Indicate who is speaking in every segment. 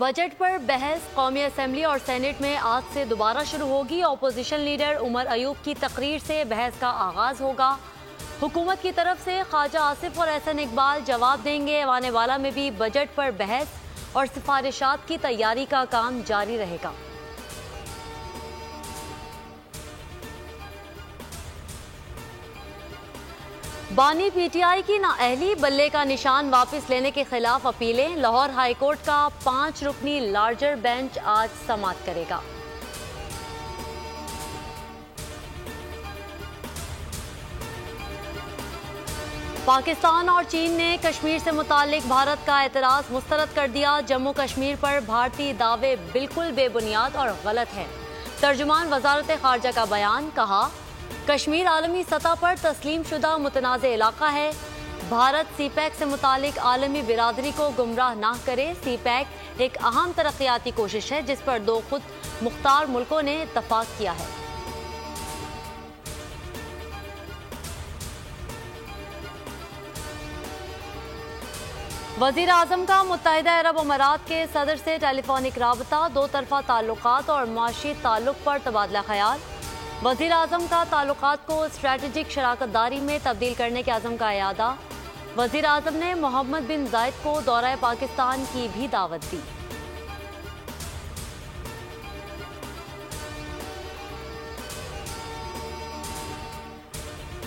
Speaker 1: Budget पर बहस कौमी असम्बली और सेनेट में आज से दोबारा शुरू होगी। अपोजिशन लीडर उमर अयूब की तकरीर से बहस का आगाज होगा। हुकूमत की तरफ से ख्वाजा आसिफ और एहसन इकबाल जवाब देंगे। ऐवान वाला में भी बजट पर बहस और सिफारिशात की तैयारी का काम जारी रहेगा। बानी पीटीआई की नाअहली, बल्ले का निशान वापस लेने के खिलाफ अपीलें। लाहौर हाईकोर्ट का 5 रुकनी लार्जर बेंच आज समाअत करेगा। पाकिस्तान और चीन ने कश्मीर से मुताल्लिक भारत का एतराज मुस्तरद कर दिया। जम्मू कश्मीर पर भारतीय दावे बिल्कुल बेबुनियाद और गलत हैं। तर्जुमान वजारत खारजा का बयान, कहा कश्मीर आलमी सतह पर तस्लीम शुदा मुतनाज़ इलाका है। भारत सीपैक से मुतालिक आलमी बिरादरी को गुमराह ना करे। सीपैक एक अहम तरक्याती कोशिश है जिस पर 2 खुद मुख्तार मुल्कों ने इत्तफाक किया है। वज़ीर आज़म का मुत्तहिदा अरब अमारात के सदर से टेलीफोनिक राबता, 2 तरफ़ा ताल्लुकात और माशी ताल्लुक पर तबादला ख्याल। वज़ीर आज़म का ताल्लुकात को स्ट्रेटेजिक शराकतदारी में तब्दील करने के अज़म का इयादा। वज़ीर आज़म ने मोहम्मद बिन जायद को दौरा पाकिस्तान की भी दावत दी।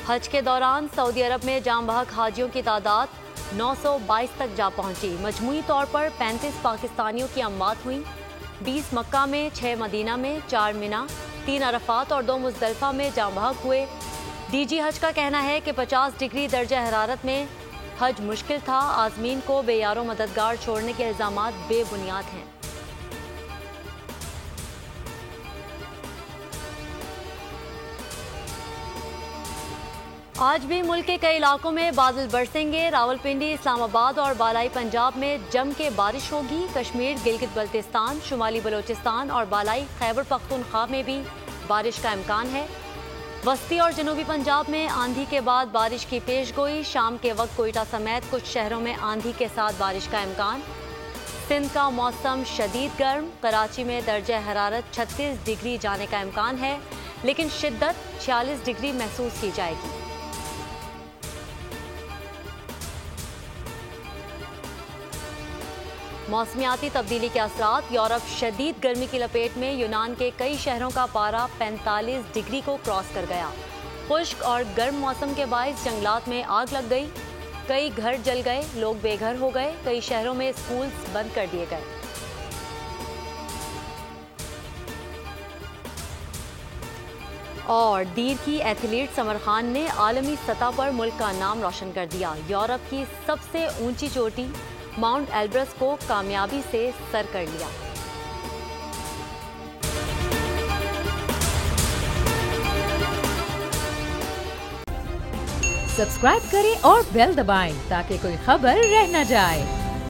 Speaker 1: हज के दौरान सऊदी अरब में जाम बहक हाजियों की तादाद 922 तक जा पहुंची। मजमूई तौर पर 35 पाकिस्तानियों की अमवात हुई। 20 मक्का में, 6 मदीना में, 4 मिना, 3 अरफात और 2 मुज़दलिफा में जाम बहक हुए। डीजी हज का कहना है कि 50 डिग्री दर्जा हरारत में हज मुश्किल था। आज़मीन को बेयारो मददगार छोड़ने के इल्ज़ामात बेबुनियाद हैं। आज भी मुल्क के कई इलाकों में बादल बरसेंगे। रावलपिंडी, इस्लामाबाद और बालाई पंजाब में जम के बारिश होगी। कश्मीर, गिलगित बल्तिस्तान, शुमाली बलोचिस्तान और बालाई खैबर पख्तूनख्वा में भी बारिश का इम्कान है। वस्ती और जनूबी पंजाब में आंधी के बाद बारिश की पेशगोई। शाम के वक्त कोयटा समेत कुछ शहरों में आंधी के साथ बारिश का इम्कान। सिंध का मौसम शदीद गर्म। कराची में दर्जा हरारत 36 डिग्री जाने का इम्कान है, लेकिन शिद्दत 46 डिग्री महसूस की जाएगी। मौसमियाती तब्दीली के असरात। यूरोप शदीद गर्मी की लपेट में। यूनान के कई शहरों का पारा 45 डिग्री को क्रॉस कर गया। खुश्क और गर्म मौसम के बायस जंगलात में आग लग गई। कई घर जल गए, लोग बेघर हो गए। कई शहरों में स्कूल्स बंद कर दिए गए। और दीर की एथलीट समर खान ने आलमी सतह पर मुल्क का नाम रोशन कर दिया। यूरोप की सबसे ऊंची चोटी माउंट एल्ब्रस को कामयाबी से सर कर लिया।
Speaker 2: सब्सक्राइब करें और बेल दबाएं ताकि कोई खबर रह न जाए।